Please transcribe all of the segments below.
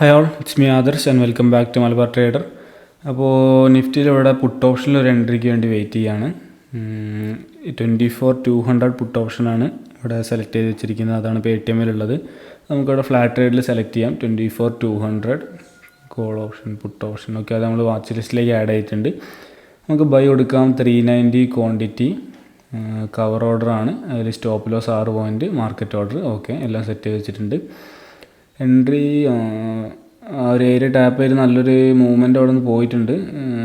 Hi all, it's me Adarsh and welcome back to Malabar trader. അപ്പോൾ നിഫ്റ്റിയിൽ ഇവിടെ പുട്ട് ഓപ്ഷനിൽ ഒരു എൻട്രിക്ക് വേണ്ടി വെയിറ്റ് ചെയ്യാണ്. 24,200 പുട്ട് ഓപ്ഷനാണ് ഇവിടെ സെലക്ട് ചെയ്ത് വെച്ചിരിക്കുന്നത്. അതാണ് ഇപ്പോൾ ATMലുള്ളത്. നമുക്കിവിടെ ഫ്ലാറ്റ് ട്രേഡിൽ സെലക്ട് ചെയ്യാം. 24,200 call option, puttu option. Okay, അത് നമ്മൾ വാച്ച് ലിസ്റ്റിലേക്ക് ആഡ് ചെയ്തിട്ടുണ്ട്. നമുക്ക് ബൈ കൊടുക്കാം 390 ക്വാണ്ടിറ്റി. കവർ ഓർഡറാണ്, അതിൽ stop loss 6 point, market order. Okay, എല്ലാം സെറ്റ് ചെയ്ത് വെച്ചിട്ടുണ്ട്. എൻട്രി ആ ഒരു ഏരിയ ടാപ്പ് ചെയ്ത് നല്ലൊരു മൂവ്മെൻ്റ് അവിടെ നിന്ന് പോയിട്ടുണ്ട്.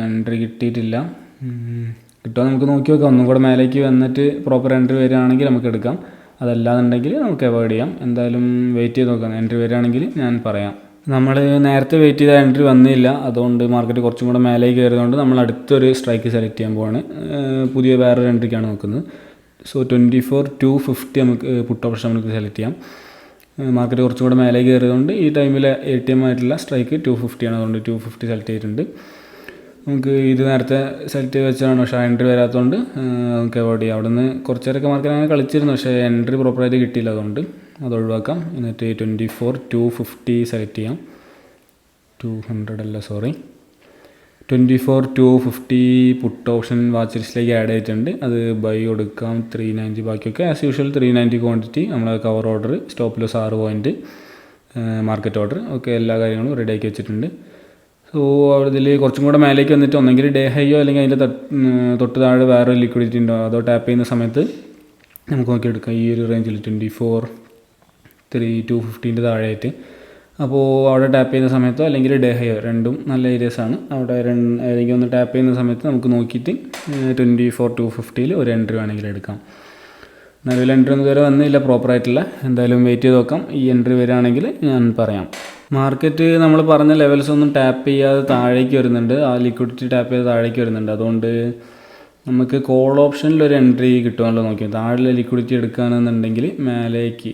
എൻട്രി കിട്ടിയിട്ടില്ല. കിട്ടുമോ നമുക്ക് നോക്കി നോക്കാം. ഒന്നും കൂടെ മേലേക്ക് വന്നിട്ട് പ്രോപ്പർ എൻട്രി വരികയാണെങ്കിൽ നമുക്ക് എടുക്കാം. അതല്ലാന്നുണ്ടെങ്കിൽ നമുക്ക് അവോയ്ഡ് ചെയ്യാം. എന്തായാലും വെയിറ്റ് ചെയ്ത് നോക്കാം. എൻട്രി വരികയാണെങ്കിൽ ഞാൻ പറയാം. നമ്മൾ നേരത്തെ വെയിറ്റ് ചെയ്ത എൻട്രി വന്നില്ല, അതുകൊണ്ട് മാർക്കറ്റ് കുറച്ചും കൂടെ മേലേക്ക് കയറിയതുകൊണ്ട് നമ്മൾ അടുത്തൊരു സ്ട്രൈക്ക് സെലക്ട് ചെയ്യാൻ പോവാണ്. പുതിയ വേറൊരു എൻട്രിക്കാണ് നോക്കുന്നത്. സോ 24,250 നമുക്ക് പുട്ട് ഓപ്ഷൻ നമുക്ക് സെലക്ട് ചെയ്യാം. മാർക്കറ്റ് കുറച്ചും കൂടെ മേലേക്ക് കയറിയതുകൊണ്ട് ഈ ടൈമിൽ ATM ആയിട്ടുള്ള സ്ട്രൈക്ക് 250 ആണ്. അതുകൊണ്ട് 250 സെലക്ട് ചെയ്തിട്ടുണ്ട്. നമുക്ക് ഇത് നേരത്തെ സെലക്ട് ചെയ്ത് വെച്ചാണ്, പക്ഷേ എൻട്രി വരാത്തതുകൊണ്ട് നമുക്ക് അവോയ്ഡ് ചെയ്യാം. അവിടെ നിന്ന് കുറച്ച് നേരമൊക്കെ മാർക്കറ്റ് അങ്ങനെ കളിച്ചിരുന്നു, പക്ഷേ എൻട്രി പ്രോപ്പറായിട്ട് കിട്ടിയില്ല, അതുകൊണ്ട് അത് ഒഴിവാക്കാം. എന്നിട്ട് 24,250 സെലക്ട് ചെയ്യാം. 200 അല്ല, സോറി, 24,250 പുട്ട് ഓപ്ഷൻ വാച്ച് ലിസ്റ്റിലേക്ക് ആഡ് ചെയ്തിട്ടുണ്ട്. അത് ബൈ കൊടുക്കാം 390. ബാക്കിയൊക്കെ ആസ് യൂഷ്വൽ 390 ക്വാണ്ടിറ്റി. നമ്മൾ cover order, stop loss 6 point, market order. Okay, എല്ലാ കാര്യങ്ങളും റെഡി ആക്കി വെച്ചിട്ടുണ്ട്. സോ ഇതിൽ കുറച്ചും കൂടെ മേലേക്ക് വന്നിട്ട് ഒന്നെങ്കിൽ ഡേ ഹൈയോ അല്ലെങ്കിൽ അതിൻ്റെ തൊട്ട് താഴെ വേറെ ലിക്വിഡിറ്റി ഉണ്ടോ അതോ ടാപ്പ് ചെയ്യുന്ന സമയത്ത് നമുക്ക് നോക്കിയെടുക്കാം. ഈ ഒരു റേഞ്ചിൽ 24,250 താഴെയായിട്ട്. അപ്പോൾ അവിടെ ടാപ്പ് ചെയ്യുന്ന സമയത്തോ അല്ലെങ്കിൽ ഡേ ഹൈയോ, രണ്ടും നല്ല ഏരിയസാണ്. അവിടെ ഏതെങ്കിലും ഒന്ന് ടാപ്പ് ചെയ്യുന്ന സമയത്ത് നമുക്ക് നോക്കിയിട്ട് 24,250 ഒരു എൻട്രി വേണമെങ്കിൽ എടുക്കാം. നിലവിൽ എൻട്രി ഒന്നും ഇതുവരെ വന്നില്ല പ്രോപ്പറായിട്ടില്ല. എന്തായാലും വെയിറ്റ് ചെയ്ത് നോക്കാം. ഈ എൻട്രി വരികയാണെങ്കിൽ ഞാൻ പറയാം. മാർക്കറ്റ് നമ്മൾ പറഞ്ഞ ലെവൽസ് ഒന്നും ടാപ്പ് ചെയ്യാതെ താഴേക്ക് വരുന്നുണ്ട്. ആ ലിക്വിഡിറ്റി ടാപ്പ് ചെയ്ത് താഴേക്ക് വരുന്നുണ്ട്. അതുകൊണ്ട് നമുക്ക് കോൾ ഓപ്ഷനിൽ ഒരു എൻട്രി കിട്ടുമല്ലോ നോക്കി. താഴെ ലിക്വിഡിറ്റി എടുക്കുകയാണെന്നുണ്ടെങ്കിൽ മേലേക്ക്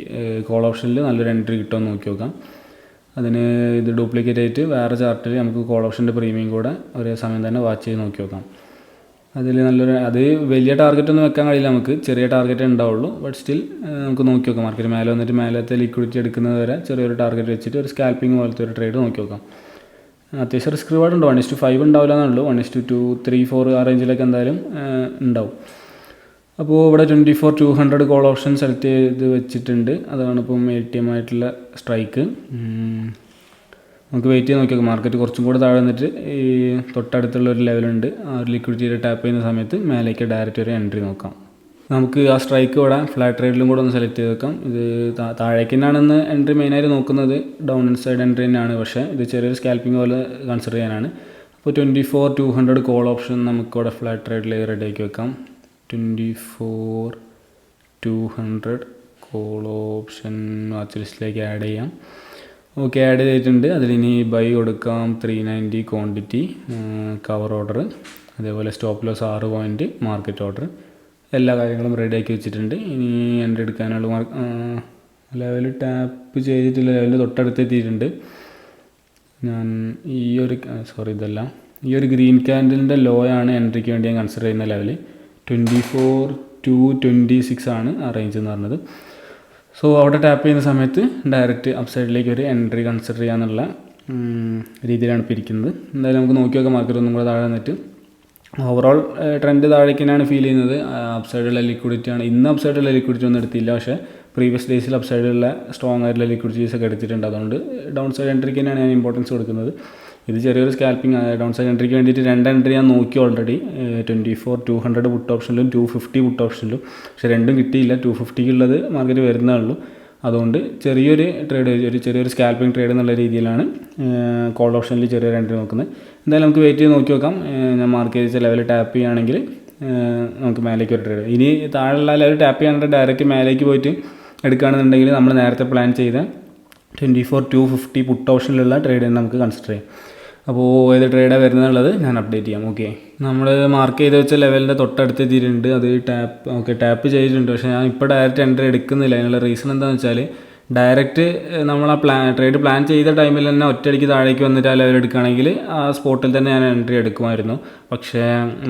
കോൾ ഓപ്ഷനിൽ നല്ലൊരു എൻട്രി കിട്ടുമെന്ന് നോക്കി നോക്കാം. അതിന് ഇത് ഡ്യൂപ്ലിക്കേറ്റ് ആയിട്ട് വേറെ ചാർട്ടിൽ നമുക്ക് കോൾ ഓപ്ഷൻ്റെ പ്രീമിയം കൂടെ ഒരേ സമയം തന്നെ വാച്ച് ചെയ്ത് നോക്കി നോക്കാം. അതിൽ നല്ലൊരു, അത് വലിയ ടാർഗറ്റ് ഒന്നും വെക്കാൻ കഴിയില്ല, നമുക്ക് ചെറിയ ടാർഗറ്റേ ഉണ്ടാവുള്ളൂ. ബട്ട് സ്റ്റിൽ നമുക്ക് നോക്കി നോക്കാം. മാർക്കറ്റ് മേലെ വന്നിട്ട് മേലത്തെ ലിക്വിഡിറ്റി എടുക്കുന്നത് വരെ ചെറിയൊരു ടാർഗറ്റ് വെച്ചിട്ട് ഒരു സ്കാൽപ്പിംഗ് പോലത്തെ ഒരു ട്രേഡ് നോക്കി നോക്കാം. അത്യാവശ്യം റിസ്ക് റിവാർഡ് ഉണ്ട്. 1:5 ഉണ്ടാവില്ല എന്നുള്ളൂ. 1:2, 3, 4 ആ റേഞ്ചിലൊക്കെ എന്തായാലും ഉണ്ടാവും. അപ്പോൾ ഇവിടെ 24,200 കോൾ ഓപ്ഷൻ സെലക്ട് ചെയ്ത് വെച്ചിട്ടുണ്ട്. അതാണ് ഇപ്പം ATM ആയിട്ടുള്ള സ്ട്രൈക്ക്. നമുക്ക് വെയിറ്റ് ചെയ്ത് നോക്കിയാൽ മാർക്കറ്റ് കുറച്ചും കൂടെ താഴെ വന്നിട്ട് ഈ തൊട്ടടുത്തുള്ള ഒരു ലെവലുണ്ട്. ആ ഒരു ലിക്വിഡിറ്റിയിൽ ടാപ്പ് ചെയ്യുന്ന സമയത്ത് മേലേക്ക് ഡയറക്റ്റ് ഒരു എൻട്രി നോക്കാം. നമുക്ക് ആ സ്ട്രൈക്ക് ഇവിടെ ഫ്ലാറ്റ് ട്രേഡിലും കൂടെ ഒന്ന് സെലക്ട് ചെയ്ത് വെക്കാം. ഇത് താഴേക്ക് തന്നെയാണെന്ന് എൻട്രി മെയിനായിട്ട് നോക്കുന്നത്. ഡൗൺ സൈഡ് എൻട്രി തന്നെയാണ്, പക്ഷേ ഇത് ചെറിയൊരു സ്കാൽപ്പിംഗ് പോലെ കൺസിഡർ ചെയ്യാനാണ്. അപ്പോൾ 24,200 കോൾ ഓപ്ഷൻ നമുക്കിവിടെ ഫ്ലാറ്റ് ട്രേഡിൽ റെഡി ആക്കി വെക്കാം. 24,200 കോൾ ഓപ്ഷൻ വാച്ച് ലിസ്റ്റിലേക്ക് ആഡ് ചെയ്യാം. ഓക്കെ, ആഡ് ചെയ്തിട്ടുണ്ട്. അതിലിനി ബൈ കൊടുക്കാം 390 ക്വാണ്ടിറ്റി, കവർ ഓർഡർ, അതേപോലെ stop loss 6 point, market order. എല്ലാ കാര്യങ്ങളും റെഡി ആക്കി വെച്ചിട്ടുണ്ട്. ഇനി എൻട്രി എടുക്കാനുള്ള ലെവൽ ടാപ്പ് ചെയ്തിട്ടുള്ള ലെവലിൽ തൊട്ടടുത്ത് എത്തിയിട്ടുണ്ട്. ഞാൻ ഈ ഒരു ഗ്രീൻ ക്യാൻഡലിൻ്റെ ലോ ആണ് എൻട്രിക്ക് വേണ്ടി ഞാൻ കൺസിഡർ ചെയ്യുന്ന ലെവൽ. 24,226 ആണ് ആ റേഞ്ച് എന്ന് പറഞ്ഞത്. സോ അവിടെ ടാപ്പ് ചെയ്യുന്ന സമയത്ത് ഡയറക്റ്റ് അപ്സൈഡിലേക്ക് ഒരു എൻട്രി കൺസിഡർ ചെയ്യാന്നുള്ള രീതിയിലാണ് ഇപ്പോൾ ഇരിക്കുന്നത്. എന്തായാലും നമുക്ക് നോക്കി നോക്കാം. മാർക്കറ്റ് ഒന്നും കൂടെ താഴെ വന്നിട്ട് ഓവറോൾ ട്രെൻഡ് താഴേക്ക് തന്നെയാണ് ഫീൽ ചെയ്യുന്നത്. അപ്സൈഡുള്ള ലിക്വിഡിറ്റിയാണ്. ഇന്ന് അപ്സൈഡുള്ള ലിക്വിഡിറ്റി ഒന്നും എടുത്തില്ല, പക്ഷേ പ്രീവിയസ് ഡേയ്സിൽ അപ്സൈഡുള്ള സ്ട്രോങ് ആയിട്ടുള്ള ലിക്വിഡിറ്റീസ് ഒക്കെ എടുത്തിട്ടുണ്ട്. അതുകൊണ്ട് ഡൗൺ സൈഡ് എൻട്രിക്ക് തന്നെയാണ് ഞാൻ ഇമ്പോർട്ടൻസ് കൊടുക്കുന്നത്. ഇത് ചെറിയൊരു സ്കാൽപ്പിംഗ്. ഡൗൺ സൈഡ് എൻട്രിക്ക് വേണ്ടിയിട്ട് 2 എൻട്രി ഞാൻ നോക്കി ഓൾറെഡി. 24,200 പുട്ട് ഓപ്ഷനിലും 250 പുട്ട് ഓപ്ഷനിലും, പക്ഷേ രണ്ടും കിട്ടിയില്ല. 250 മാർക്കറ്റ് വരുന്നേ ഉള്ളൂ. അതുകൊണ്ട് ചെറിയൊരു ചെറിയൊരു സ്കാൽപ്പിംഗ് ട്രേഡ് എന്നുള്ള രീതിയിലാണ് കോൾ ഓപ്ഷനിൽ ചെറിയൊരു എൻട്രി നോക്കുന്നത്. എന്തായാലും നമുക്ക് വെയിറ്റ് ചെയ്ത് നോക്കി നോക്കാം. ഞാൻ മാർക്ക് ചെയ്ത ലെവൽ ടാപ്പ് ചെയ്യുകയാണെങ്കിൽ നമുക്ക് മേലേക്ക് ഒരു ട്രേഡ്. ഇനി താഴെയുള്ള ലെവൽ ടാപ്പ് ചെയ്യാനായിട്ട് ഡയറക്റ്റ് മേലേക്ക് പോയിട്ട് എടുക്കുകയാണെന്നുണ്ടെങ്കിൽ നമ്മൾ നേരത്തെ പ്ലാൻ ചെയ്ത 24,250 പുട്ട് ഓപ്ഷനിലുള്ള ട്രേഡ് നമുക്ക് കൺസിഡർ ചെയ്യാം. അപ്പോൾ ഏത് ട്രേഡാണ് വരുന്നതെന്നുള്ളത് ഞാൻ അപ്ഡേറ്റ് ചെയ്യാം. ഓക്കെ, നമ്മൾ മാർക്ക് ചെയ്ത് വെച്ച ലെവലിൻ്റെ തൊട്ടടുത്ത് എത്തിയിട്ടുണ്ട്. അത് ടാപ്പ് ചെയ്തിട്ടുണ്ട്, പക്ഷേ ഞാൻ ഇപ്പോൾ ഡയറക്റ്റ് എൻട്രി എടുക്കുന്നില്ല. അതിനുള്ള റീസൺ എന്താണെന്ന് വെച്ചാൽ ഡയറക്റ്റ് നമ്മൾ ആ ട്രേഡ് പ്ലാൻ ചെയ്ത ടൈമിൽ തന്നെ ഒറ്റയടിക്ക് താഴേക്ക് വന്നിട്ട് ആ ലെവൽ എടുക്കുകയാണെങ്കിൽ ആ സ്പോട്ടിൽ തന്നെ ഞാൻ എൻട്രി എടുക്കുമായിരുന്നു. പക്ഷേ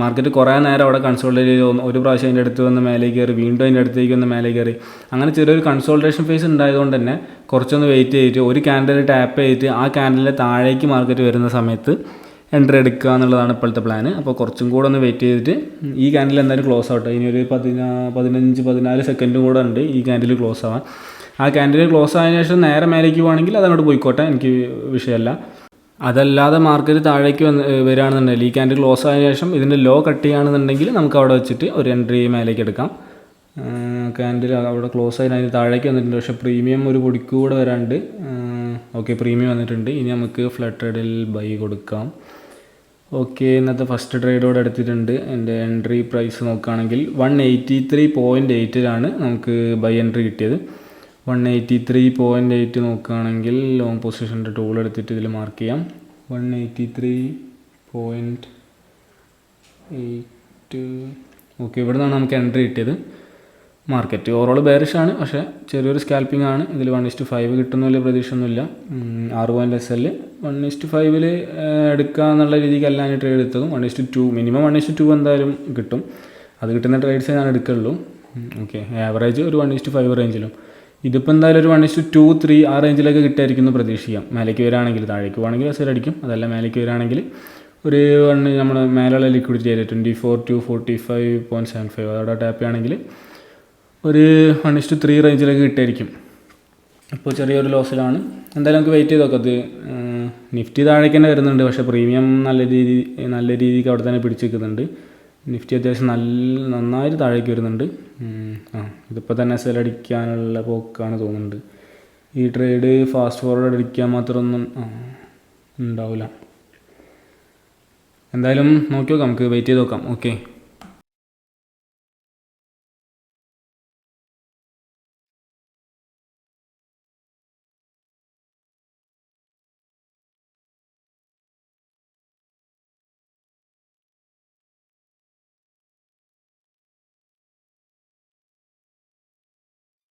മാർക്കറ്റ് കുറേ നേരം അവിടെ കൺസോൾട്ടേറ്റ് ചെയ്ത് ഒരു പ്രാവശ്യം അതിൻ്റെ അടുത്ത് വന്ന് മേലേക്ക് കയറി, വീണ്ടും അതിൻ്റെ അടുത്തേക്ക് വന്ന് മേലേക്ക് കയറി, അങ്ങനെ ചെറിയൊരു കൺസോൾട്ടേഷൻ ഫേസ് ഉണ്ടായതുകൊണ്ട് തന്നെ കുറച്ചൊന്ന് വെയിറ്റ് ചെയ്തിട്ട് ഒരു ക്യാൻഡിൽ ടാപ്പ് ചെയ്തിട്ട് ആ ക്യാൻഡിലെ താഴേക്ക് മാർക്കറ്റ് വരുന്ന സമയത്ത് എൻട്രി എടുക്കുക എന്നുള്ളതാണ് ഇപ്പോഴത്തെ പ്ലാൻ. അപ്പോൾ കുറച്ചും കൂടെ ഒന്ന് വെയിറ്റ് ചെയ്തിട്ട് ഈ ക്യാൻഡിൽ എന്തായാലും ക്ലോസ് ആവട്ടെ. ഇനി ഒരു 15-14 സെക്കൻഡും കൂടെ ഉണ്ട് ഈ ക്യാൻഡിൽ ക്ലോസ് ആവാൻ. ആ ക്യാൻഡിൽ ക്ലോസ് ആയതിനു ശേഷം നേരെ മേലേക്ക് പോകണമെങ്കിൽ അതങ്ങോട്ട് പോയിക്കോട്ടെ, എനിക്ക് വിഷയമല്ല. അതല്ലാതെ മാർക്കറ്റ് താഴേക്ക് വരികയാണെന്നുണ്ടെങ്കിൽ ഈ ക്യാൻഡിൽ ക്ലോസ് ആയതിനു ശേഷം ഇതിൻ്റെ ലോ കട്ട് ചെയ്യുകയാണെന്നുണ്ടെങ്കിൽ നമുക്ക് അവിടെ വെച്ചിട്ട് ഒരു എൻട്രി മേലേക്ക് എടുക്കാം. ക്യാൻഡിൽ അവിടെ ക്ലോസ് ആയി അതിന് താഴേക്ക് വന്നിട്ടുണ്ട്, പക്ഷേ പ്രീമിയം ഒരു പൊടിക്ക് കൂടെ വരാണ്ട്. ഓക്കെ, പ്രീമിയം വന്നിട്ടുണ്ട്. ഇനി നമുക്ക് ഫ്ലഡ് ട്രേഡിൽ ബൈ കൊടുക്കാം. ഓക്കെ, ഇന്നത്തെ ഫസ്റ്റ് ട്രേഡോടെ എടുത്തിട്ടുണ്ട്. എൻ്റെ എൻട്രി പ്രൈസ് നോക്കുകയാണെങ്കിൽ 183.8 നമുക്ക് ബൈ എൻട്രി കിട്ടിയത്. 183.8 നോക്കുകയാണെങ്കിൽ ലോങ് പൊസിഷൻ്റെ ടൂൾ എടുത്തിട്ട് ഇതിൽ മാർക്ക് ചെയ്യാം. 183.8. ഓക്കെ, ഇവിടെ നിന്നാണ് നമുക്ക് എൻട്രി കിട്ടിയത്. മാർക്കറ്റ് ഓവറോൾ ബെയറിഷാണ്, പക്ഷേ ചെറിയൊരു സ്കാൽപ്പിംഗ് ആണ്. ഇതിൽ 1:5 കിട്ടുന്ന വലിയ പ്രതീക്ഷയൊന്നുമില്ല. 6 പോയിൻ്റ് SL 1:5 എടുക്കുക എന്നുള്ള രീതിക്കല്ല ഞാൻ ട്രേഡ് എടുത്തതും. 1:2 മിനിമം 1:2 എന്തായാലും കിട്ടും. അത് കിട്ടുന്ന ട്രേഡ്സേ ഞാൻ എടുക്കുള്ളൂ. ഓക്കെ, ആവറേജ് ഒരു 1:5 റേഞ്ചിലും. ഇതിപ്പോൾ എന്തായാലും ഒരു 1:2, 3 ആ റേഞ്ചിലൊക്കെ കിട്ടായിരിക്കും എന്ന് പ്രതീക്ഷിക്കാം. മേലേക്ക് വരികയാണെങ്കിൽ, താഴേക്ക് പോകുകയാണെങ്കിൽ SL അടിക്കും. അതല്ല മേലേക്ക് വരികയാണെങ്കിൽ ഒരു നമ്മുടെ മേലുള്ള ലിക്വിഡിറ്റി ഏരിയ 24-45.75 അവിടെ ടാപ്പ് ചെയ്യുകയാണെങ്കിൽ ഒരു 1:3 റേഞ്ചിലൊക്കെ കിട്ടായിരിക്കും. ഇപ്പോൾ ചെറിയൊരു ലോസിലാണ്. എന്തായാലും നമുക്ക് വെയിറ്റ് ചെയ്ത് നോക്കാം. അത് നിഫ്റ്റി താഴേക്ക് തന്നെ വരുന്നുണ്ട്, പക്ഷേ പ്രീമിയം നല്ല രീതിക്ക് അവിടെ തന്നെ പിടിച്ച് നിൽക്കുന്നുണ്ട്. നിഫ്റ്റി അത്യാവശ്യം നന്നായിട്ട് താഴേക്ക് വരുന്നുണ്ട്. ഇതിപ്പോൾ തന്നെ SL അടിക്കാനുള്ള പോക്കാണ് തോന്നുന്നുണ്ട്. ഈ ട്രേഡ് ഫാസ്റ്റ് ഫോർവേഡ് അടിക്കാൻ മാത്രമൊന്നും ഉണ്ടാവില്ല. എന്തായാലും നോക്കി നോക്കാം, നമുക്ക് വെയിറ്റ് ചെയ്ത് നോക്കാം.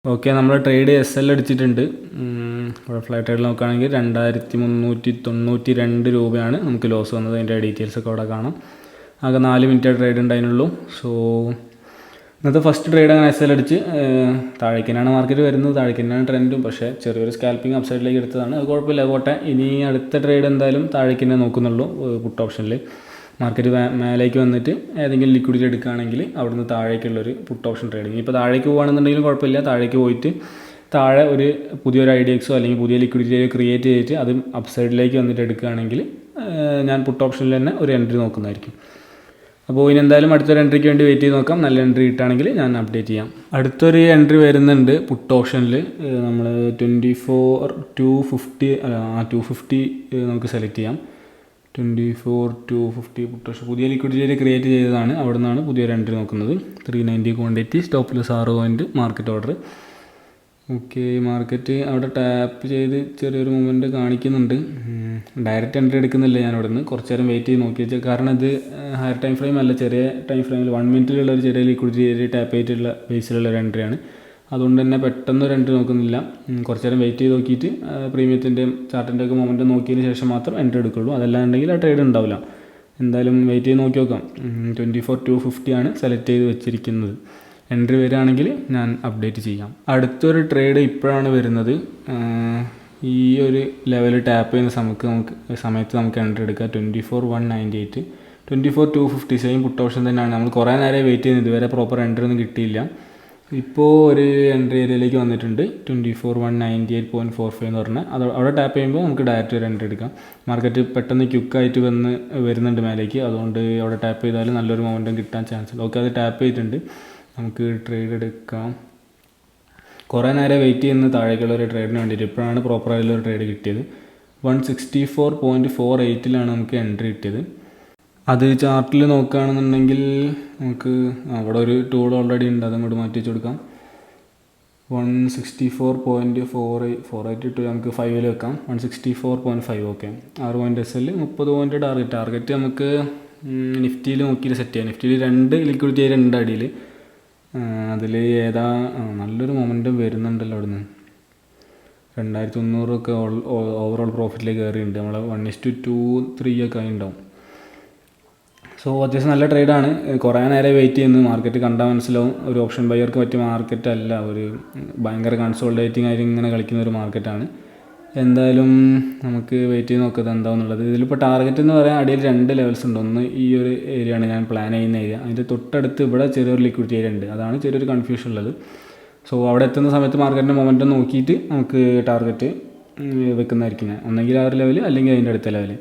ഓക്കെ, നമ്മൾ ട്രേഡ് SL അടിച്ചിട്ടുണ്ട്. ഇവിടെ ഫ്ലൈറ്റ് ട്രേഡിൽ നോക്കുകയാണെങ്കിൽ 2392 രൂപയാണ് നമുക്ക് ലോസ് വന്നത്. അതിൻ്റെ ഡീറ്റെയിൽസൊക്കെ അവിടെ കാണാം. ആകെ 4 മിനിറ്റ് ട്രേഡ് ഉണ്ടായിരുന്നുള്ളൂ. സോ ഇന്നത്തെ ഫസ്റ്റ് ട്രേഡ് അങ്ങനെ SL അടിച്ച് താഴേക്ക് തന്നെയാണ് മാർക്കറ്റ് വരുന്നത്, താഴേക്ക് തന്നെയാണ് ട്രെൻഡും. പക്ഷേ ചെറിയൊരു സ്കാൽപ്പിംഗ് അപ്സൈഡിലേക്ക് എടുത്തതാണ്. അത് കുഴപ്പമില്ല, പോട്ടെ. ഇനി അടുത്ത ട്രേഡ് എന്തായാലും താഴേക്ക് തന്നെ നോക്കുന്നുള്ളൂ. പുട്ട് ഓപ്ഷനിൽ മാർക്കറ്റ് മേലേക്ക് വന്നിട്ട് ഏതെങ്കിലും ലിക്വിഡിറ്റി എടുക്കുകയാണെങ്കിൽ അവിടുന്ന് താഴേക്കുള്ളൊരു പുട്ട് ഓപ്ഷൻ ട്രേഡിങ്. ഇപ്പോൾ താഴേക്ക് പോകുകയാണെന്നുണ്ടെങ്കിലും കുഴപ്പമില്ല. താഴേക്ക് പോയിട്ട് താഴെ ഒരു പുതിയൊരു IDX അല്ലെങ്കിൽ പുതിയ ലിക്വിഡിറ്റി ക്രിയേറ്റ് ചെയ്തിട്ട് അത് അപ്സൈഡിലേക്ക് വന്നിട്ട് എടുക്കുകയാണെങ്കിൽ ഞാൻ പുട്ട് ഓപ്ഷനിൽ തന്നെ ഒരു എൻട്രി നോക്കുന്നതായിരിക്കും. അപ്പോൾ ഇനി എന്തായാലും അടുത്തൊരു എൻട്രിക്ക് വേണ്ടി വെയിറ്റ് ചെയ്ത് നോക്കാം. നല്ല എൻട്രി കിട്ടുകയാണെങ്കിൽ ഞാൻ അപ്ഡേറ്റ് ചെയ്യാം. അടുത്തൊരു എൻട്രി വരുന്നുണ്ട് പുട്ട് ഓപ്ഷനിൽ. നമ്മൾ 24-250 250 നമുക്ക് സെലക്ട് ചെയ്യാം. 24-250 പുട്ട് ഓപ്ഷൻ പുതിയ ലിക്വിഡിറ്റി ക്രിയേറ്റ് ചെയ്തതാണ്. അവിടെ നിന്നാണ് പുതിയൊരു എൻട്രി നോക്കുന്നത്. 390 quantity, stop loss 6 point, market order. Okay, market അവിടെ ടാപ്പ് ചെയ്ത് ചെറിയൊരു മൂവ്മെൻറ്റ് കാണിക്കുന്നുണ്ട്. ഡയറക്റ്റ് എൻട്രി എടുക്കുന്നില്ല ഞാൻ അവിടെ നിന്ന്. കുറച്ച് നേരം വെയിറ്റ് ചെയ്ത് നോക്കി വെച്ചാൽ, കാരണം ഇത് ഹയർ ടൈം ഫ്രെയിം അല്ല, ചെറിയ ടൈം ഫ്രെയിമിൽ 1 മിനിറ്റിലുള്ള ഒരു ചെറിയ ലിക്വിഡിറ്റി ടാപ്പ് ചെയ്തിട്ടുള്ള ബേസിലുള്ള ഒരു എൻട്രിയാണ്. അതുകൊണ്ട് തന്നെ പെട്ടെന്ന് ഒരു എൻട്രി നോക്കുന്നില്ല. കുറച്ച് നേരം വെയിറ്റ് ചെയ്ത് നോക്കിയിട്ട് പ്രീമിയത്തിൻ്റെയും ചാർട്ടിൻ്റെ ഒക്കെ മൊമെൻറ്റ് നോക്കിയതിന് ശേഷം മാത്രം എൻട്രി എടുക്കുള്ളൂ. അതല്ലാണ്ടെങ്കിൽ ആ ട്രേഡ് ഉണ്ടാവില്ല. എന്തായാലും വെയിറ്റ് ചെയ്ത് നോക്കി നോക്കാം. 24-250 ആണ് സെലക്ട് ചെയ്ത് വെച്ചിരിക്കുന്നത്. എൻട്രി വരികയാണെങ്കിൽ ഞാൻ അപ്ഡേറ്റ് ചെയ്യാം. അടുത്തൊരു ട്രേഡ് ഇപ്പോഴാണ് വരുന്നത്. ഈ ഒരു ലെവൽ ടാപ്പ് ചെയ്യുന്ന സമയത്ത് നമുക്ക് എൻട്രി എടുക്കാം. 24-198, 24-250 സെയിം പുട്ട് ഓപ്ഷൻ തന്നെയാണ്. നമ്മൾ കുറേ നേരം വെയിറ്റ് ചെയ്യുന്നത്, ഇതുവരെ പ്രോപ്പർ എൻട്രി ഒന്നും കിട്ടിയില്ല. ഇപ്പോൾ ഒരു എൻട്രി ഏരിയയിലേക്ക് വന്നിട്ടുണ്ട്. 24-198.45 എന്ന് പറഞ്ഞാൽ അവിടെ ടാപ്പ് ചെയ്യുമ്പോൾ നമുക്ക് ഡയറക്റ്റ് ഒരു എൻട്രി എടുക്കാം. മാർക്കറ്റ് പെട്ടെന്ന് ക്വിക്കായിട്ട് വരുന്നുണ്ട് മേലേക്ക്. അതുകൊണ്ട് അവിടെ ടാപ്പ് ചെയ്താൽ നല്ലൊരു മൊമെൻറ്റം കിട്ടാൻ ചാൻസ് ഉണ്ട്. ഓക്കെ, അത് ടാപ്പ് ചെയ്തിട്ടുണ്ട്. നമുക്ക് ട്രേഡ് എടുക്കാം. കുറേ നേരം വെയിറ്റ് ചെയ്യുന്ന താഴേക്കുള്ള ഒരു ട്രേഡിന് വേണ്ടിയിട്ട് ഇപ്പോഴാണ് പ്രോപ്പറായിട്ടുള്ളൊരു ട്രേഡ് കിട്ടിയത്. 164.48 നമുക്ക് എൻട്രി കിട്ടിയത്. അത് ചാർട്ടിൽ നോക്കുകയാണെന്നുണ്ടെങ്കിൽ നമുക്ക് അവിടെ ഒരു ടൂൾ ഓൾറെഡി ഉണ്ട്, അതങ്ങോട്ട് മാറ്റി വെച്ച് കൊടുക്കാം. 164.48 നമുക്ക് 5 വെക്കാം. 164.5. Okay, 6 point SL 30 point target നമുക്ക് നിഫ്റ്റിയിൽ നോക്കിയിട്ട് സെറ്റ് ചെയ്യാം. നിഫ്റ്റിയിൽ 2 ലിക്വിഡിറ്റി ഏരിയ ഉണ്ട് അടിയിൽ. അതിൽ ഏതാ നല്ലൊരു മൊമെൻറ്റം വരുന്നുണ്ടല്ലോ അവിടെ നിന്ന്. 2300 ഓവറോൾ പ്രോഫിറ്റിലേക്ക് കയറിയിട്ടുണ്ട്. നമ്മൾ 1:2 3 ഒക്കെ ആയി ഉണ്ടാവും. സോ അത്യാവശ്യം നല്ല ട്രേഡാണ്. കുറേ നേരം വെയിറ്റ് ചെയ്യുന്നു. മാർക്കറ്റ് കണ്ടാൽ മനസ്സിലാവും ഒരു ഓപ്ഷൻ ബയർക്ക് പറ്റിയ മാർക്കറ്റ് അല്ല, ഒരു ഭയങ്കര കൺസോൾഡേറ്റിംഗ് ആയിട്ട് ഇങ്ങനെ കളിക്കുന്ന ഒരു മാർക്കറ്റാണ്. എന്തായാലും നമുക്ക് വെയിറ്റ് ചെയ്ത് നോക്കുന്നത് എന്താണെന്നുള്ളത്. ഇതിലിപ്പോൾ ടാർഗറ്റ് എന്ന് പറയാൻ അടിയിൽ 2 ലെവൽസ് ഉണ്ട്. ഒന്ന് ഈ ഒരു ഏരിയ ആണ് ഞാൻ പ്ലാൻ ചെയ്യുന്ന ഏരിയ, അതിൻ്റെ തൊട്ടടുത്ത് ഇവിടെ ചെറിയൊരു ലിക്വിഡിറ്റി ഏരിയ ഉണ്ട്. അതാണ് ചെറിയൊരു കൺഫ്യൂഷൻ ഉള്ളത്. സോ അവിടെ എത്തുന്ന സമയത്ത് മാർക്കറ്റിൻ്റെ മൊമെൻറ്റം നോക്കിയിട്ട് നമുക്ക് ടാർഗറ്റ് വെക്കുന്നതായിരിക്കും ഞാൻ. ഒന്നെങ്കിൽ ആ ഒരു ലെവൽ അല്ലെങ്കിൽ അതിൻ്റെ അടുത്ത ലെവൽ.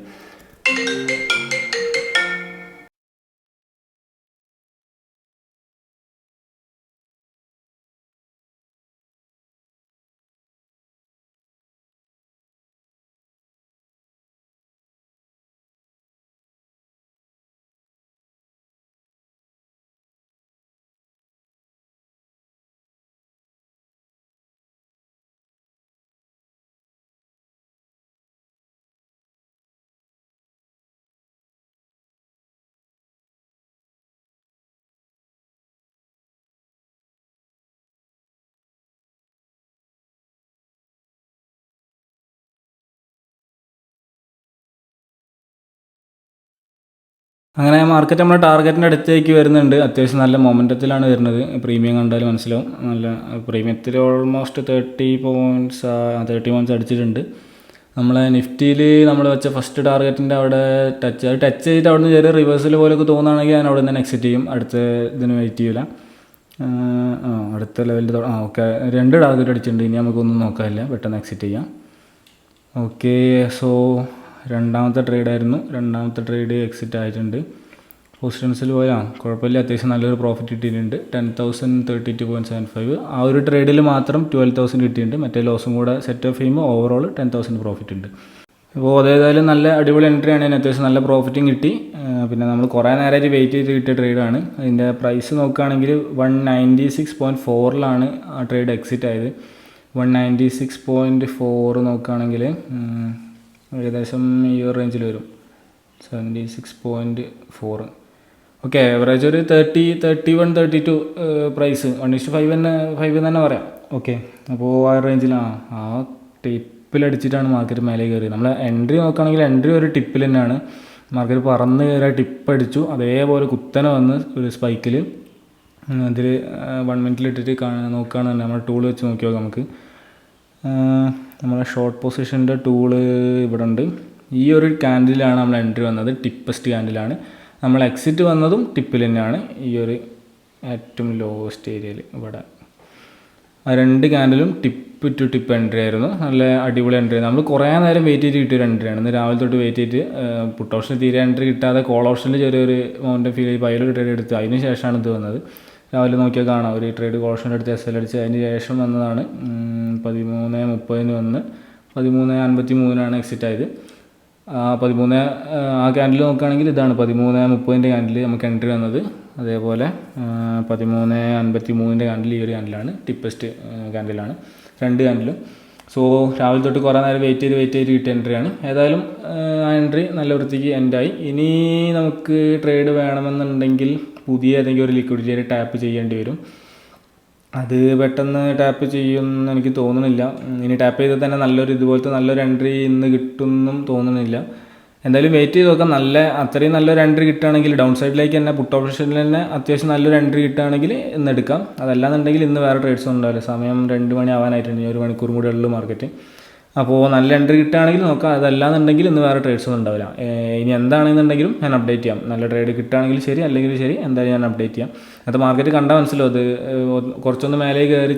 അങ്ങനെ മാർക്കറ്റ് നമ്മുടെ ടാർഗറ്റിൻ്റെ അടുത്തേക്ക് വരുന്നുണ്ട്. അത്യാവശ്യം നല്ല മൊമെൻറ്റത്തിലാണ് വരുന്നത്. പ്രീമിയം കണ്ടാൽ മനസ്സിലാവും. നല്ല പ്രീമിയത്തിൽ ഓൾമോസ്റ്റ് 30 പോയിൻറ്റ്സ് അടിച്ചിട്ടുണ്ട്. നമ്മളെ നിഫ്റ്റിയിൽ നമ്മൾ വെച്ച ഫസ്റ്റ് ടാർഗറ്റിൻ്റെ അവിടെ ടച്ച് ചെയ്തിട്ട് അവിടെ നിന്ന് ചെറിയ റിവേഴ്സൽ പോലെയൊക്കെ തോന്നുകയാണെങ്കിൽ ഞാൻ അവിടെ നിന്ന് തന്നെ എക്സിറ്റ് ചെയ്യും. അടുത്ത ഇതിന് വെയിറ്റ് ചെയ്യില്ല. അടുത്ത ലെവലിൽ ഓക്കെ 2 ടാർഗറ്റ് അടിച്ചിട്ടുണ്ട്. ഇനി നമുക്കൊന്നും നോക്കാനില്ല, പെട്ടെന്ന് എക്സിറ്റ് ചെയ്യാം. ഓക്കെ, സോ രണ്ടാമത്തെ ട്രേഡ് എക്സിറ്റ് ആയിട്ടുണ്ട്. പൊസിഷൻസിൽ പോയാൽ കുഴപ്പമില്ല, അത്യാവശ്യം നല്ലൊരു പ്രോഫിറ്റ് കിട്ടിയിട്ടുണ്ട്. 10,032.75. ആ ഒരു ട്രേഡിൽ മാത്രം 12,000 കിട്ടിയിട്ടുണ്ട്. മറ്റേ ലോസും കൂടെ സെറ്റ് ഓഫ് ചെയ്യുമ്പോൾ ഓവറോൾ 10,000 പ്രോഫിറ്റ് ഉണ്ട്. അപ്പോൾ അതേതായാലും നല്ല അടിപൊളി എൻട്രി ആണ്. അത്യാവശ്യം നല്ല പ്രോഫിറ്റും കിട്ടി. പിന്നെ നമ്മൾ കുറേ നേരമായിട്ട് വെയിറ്റ് ചെയ്ത് കിട്ടിയ ട്രേഡാണ്. അതിൻ്റെ പ്രൈസ് നോക്കുകയാണെങ്കിൽ 196.4 ആ ട്രേഡ് എക്സിറ്റ് ആയത്. 196.4 നോക്കുകയാണെങ്കിൽ ഏകദേശം ഈ ഒരു റേഞ്ചിൽ വരും. 76.4. ഓക്കെ, ആവറേജ് ഒരു 31, 32 പ്രൈസ് 1:5 തന്നെ പറയാം. ഓക്കെ, അപ്പോൾ ആ റേഞ്ചിൽ ആ ടിപ്പിലടിച്ചിട്ടാണ് മാർക്കറ്റ് മേലെ കയറിയത്. നമ്മൾ എൻട്രി നോക്കുകയാണെങ്കിൽ എൻട്രി ഒരു ടിപ്പിൽ തന്നെയാണ്. മാർക്കറ്റ് പറന്ന് കയറിയ ടിപ്പ് അടിച്ചു, അതേപോലെ കുത്തനെ വന്ന് ഒരു സ്പൈക്കിൽ അതിൽ 1 മിനിറ്റിൽ ഇട്ടിട്ട് നോക്കുകയാണെന്ന് നമ്മുടെ ടൂൾ വെച്ച് നോക്കി നോക്കാം. നമുക്ക് നമ്മളെ ഷോർട്ട് പൊസിഷൻ്റെ ടൂള് ഇവിടെ ഉണ്ട്. ഈ ഒരു ക്യാൻഡിലാണ് നമ്മൾ എൻട്രി വന്നത്, ടിപ്പസ്റ്റ് ക്യാൻഡിലാണ്. നമ്മൾ എക്സിറ്റ് വന്നതും ടിപ്പിൽ തന്നെയാണ്, ഈ ഒരു ഏറ്റവും ലോവസ്റ്റ് ഏരിയയിൽ ഇവിടെ. ആ 2 ക്യാൻഡിലും ടിപ്പ് ടു ടിപ്പ് എൻട്രി ആയിരുന്നു. നല്ല അടിപൊളി എൻട്രി. നമ്മൾ കുറേ നേരം വെയിറ്റ് ചെയ്ത് കിട്ടിയൊരു എൻട്രിയാണ്. ഇന്ന് രാവിലെ തൊട്ട് വെയിറ്റ് ചെയ്ത് പുട്ട് ഓപ്ഷനിൽ തീരെ എൻട്രി കിട്ടാതെ കോൾ ഓപ്ഷനിൽ ചെറിയൊരു മൗണ്ട് ഫീൽ ചെയ്ത് അതിലൊരു ട്രേഡ് എടുത്ത് അതിന് ശേഷമാണ് ഇത് വന്നത്. രാവിലെ നോക്കിയാൽ കാണാം ഒരു ട്രേഡ് കോൾ ഓപ്ഷൻ എടുത്ത് SL അടിച്ച് അതിന് ശേഷം വന്നതാണ്. 13:30 വന്ന് 13:53 എക്സിറ്റ് ആയത്. 13 ആ ക്യാൻഡിൽ നോക്കുകയാണെങ്കിൽ ഇതാണ് 13:30 ക്യാൻഡിൽ നമുക്ക് എൻട്രി വന്നത്. അതേപോലെ 13:53 ക്യാൻഡിൽ ഈ ഒരു ക്യാൻഡിലാണ്, ടിപ്പസ്റ്റ് ക്യാൻഡിലാണ്. 2 ക്യാൻഡിലും. സോ രാവിലെ തൊട്ട് കുറേ നേരം വെയിറ്റ് ചെയ്ത് കിട്ടിയ എൻട്രിയാണ്. ഏതായാലും ആ എൻട്രി നല്ല വൃത്തിക്ക് എൻഡായി. ഇനി നമുക്ക് ട്രേഡ് വേണമെന്നുണ്ടെങ്കിൽ പുതിയ ഏതെങ്കിലും ഒരു ലിക്വിഡിറ്റി ടാപ്പ് ചെയ്യേണ്ടി വരും. അത് പെട്ടെന്ന് ടാപ്പ് ചെയ്യുമെന്ന് എനിക്ക് തോന്നുന്നില്ല. ഇനി ടാപ്പ് ചെയ്താൽ തന്നെ ഇതുപോലത്തെ നല്ലൊരു എൻട്രി ഇന്ന് കിട്ടുമെന്നും തോന്നുന്നില്ല. എന്തായാലും വെയിറ്റ് ചെയ്ത് നോക്കാം. അത്രയും നല്ലൊരു എൻട്രി കിട്ടുകയാണെങ്കിൽ ഡൗൺ സൈഡിലേക്ക് തന്നെ പുട്ട് ഓപ്ഷനിൽ തന്നെ അത്യാവശ്യം നല്ലൊരു എൻട്രി കിട്ടുകയാണെങ്കിൽ ഇന്ന് എടുക്കാം. അതല്ലാന്നുണ്ടെങ്കിൽ ഇന്ന് വേറെ ട്രേഡ്സ് ഉണ്ടാവില്ല. സമയം 2 മണി ആവാനായിട്ടുണ്ട്. 1 മണിക്കൂർ കൂടെ ഉള്ളു മാർക്കറ്റ്. അപ്പോൾ നല്ല എൻട്രി കിട്ടുകയാണെങ്കിൽ നോക്കാം. അതല്ലാന്നുണ്ടെങ്കിൽ ഇന്ന് വേറെ ട്രേഡ്സൊന്നും ഉണ്ടാവില്ല. ഇനി എന്താണെന്നുണ്ടെങ്കിലും ഞാൻ അപ്ഡേറ്റ് ചെയ്യാം. നല്ല ട്രേഡ് കിട്ടുകയാണെങ്കിൽ ശരി, അല്ലെങ്കിൽ ശരി, എന്തായാലും ഞാൻ അപ്ഡേറ്റ് ചെയ്യാം. അത് മാർക്കറ്റ് കണ്ടാൽ മനസ്സിലാവും. അത് കുറച്ചൊന്ന് മേലെ കയറി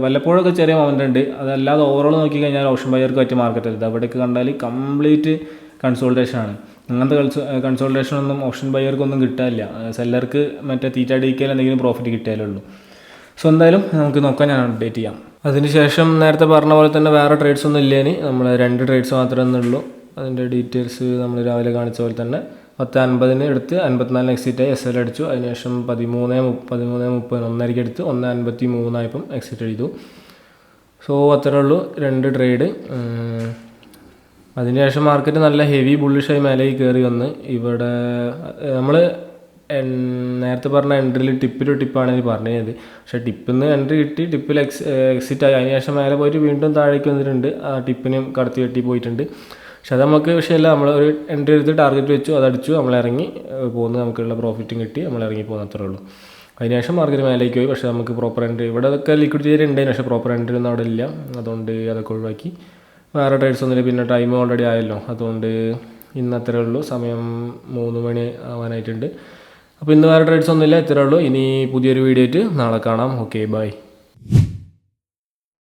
വല്ലപ്പോഴൊക്കെ ചെറിയ മൊമെൻ്റ് ഉണ്ട്. അതല്ലാതെ ഓവറോൾ നോക്കിക്കഴിഞ്ഞാൽ ഓപ്ഷൻ ബയർക്ക് പറ്റിയ മാർക്കറ്റ് അല്ല. അവിടേക്ക് കണ്ടാൽ കംപ്ലീറ്റ് കൺസോൾട്ടേഷനാണ്. അങ്ങനത്തെ കൺസോൾട്ടേഷനൊന്നും ഓപ്ഷൻ ബയർക്കൊന്നും കിട്ടാനില്ല. സെല്ലർക്ക് മറ്റേ തീറ്റ ഡിക്കയിൽ എന്തെങ്കിലും പ്രോഫിറ്റ് കിട്ടിയാലേ ഉള്ളൂ. സോ എന്തായാലും നമുക്ക് നോക്കാം, ഞാൻ അപ്ഡേറ്റ് ചെയ്യാം. അതിനുശേഷം നേരത്തെ പറഞ്ഞ പോലെ തന്നെ വേറെ ട്രേഡ്സ് ഒന്നും ഇല്ലേനി. നമ്മൾ 2 ട്രേഡ്സ് മാത്രമേ ഉള്ളൂ. അതിൻ്റെ ഡീറ്റെയിൽസ് നമ്മൾ രാവിലെ കാണിച്ച പോലെ തന്നെ 10:50 എടുത്ത് 54 എക്സിറ്റ് ആയി SL അടിച്ചു. അതിനുശേഷം 13:30 1:30 എടുത്ത് 1:53 ആയപ്പം എക്സിറ്റ് ചെയ്തു. സോ അത്രേ ഉള്ളൂ 2 ട്രേഡ്. അതിനുശേഷം മാർക്കറ്റ് നല്ല ഹെവി ബുള്ളിഷായി മേലേക്ക് കയറി വന്ന് ഇവിടെ നമ്മൾ നേരത്തെ പറഞ്ഞ എൻട്രിയിൽ ടിപ്പാണ് എനിക്ക് പറഞ്ഞത്. പക്ഷേ ടിപ്പിൽ നിന്ന് എൻട്രി കിട്ടി, ടിപ്പിൽ എക്സിറ്റ് ആയി. അതിനുശേഷം മേലെ പോയിട്ട് വീണ്ടും താഴേക്ക് വന്നിട്ടുണ്ട്, ആ ടിപ്പിനും കടത്തി വെട്ടി പോയിട്ടുണ്ട്. പക്ഷെ അത് നമുക്ക് വിഷയമല്ല, നമ്മൾ ഒരു എൻട്രി എടുത്ത് ടാർഗറ്റ് വെച്ചു, അതടിച്ചു, നമ്മളിറങ്ങി പോകുന്നു, നമുക്കുള്ള പ്രോഫിറ്റും കിട്ടി, നമ്മളിറങ്ങി പോകുന്ന അത്രേ ഉള്ളൂ. അതിനുശേഷം മാർക്കറ്റ് മേലേക്ക് പോയി. പക്ഷേ നമുക്ക് പ്രോപ്പർ എൻട്രി ഇവിടെ ഒക്കെ ലിക്വിഡിറ്റി ഉണ്ടായിരുന്നു, പക്ഷേ പ്രോപ്പർ എൻട്രി ഒന്നും അവിടെ ഇല്ല. അതുകൊണ്ട് അതൊക്കെ ഒഴിവാക്കി. വേറെ ട്രേഡ്സ് ഒന്നുമില്ല. പിന്നെ ടൈം ഓൾറെഡി ആയല്ലോ, അതുകൊണ്ട് ഇന്ന് അത്രേ ഉള്ളൂ. സമയം 3 മണി ആവാനായിട്ടുണ്ട്. അപ്പോൾ ഇന്ന് വേറെ ട്രേഡ്സ് ഒന്നുമില്ല, ഇത്രേ ഉള്ളൂ. ഇനി പുതിയൊരു വീഡിയോ ആയിട്ട് നാളെ കാണാം. Okay, by.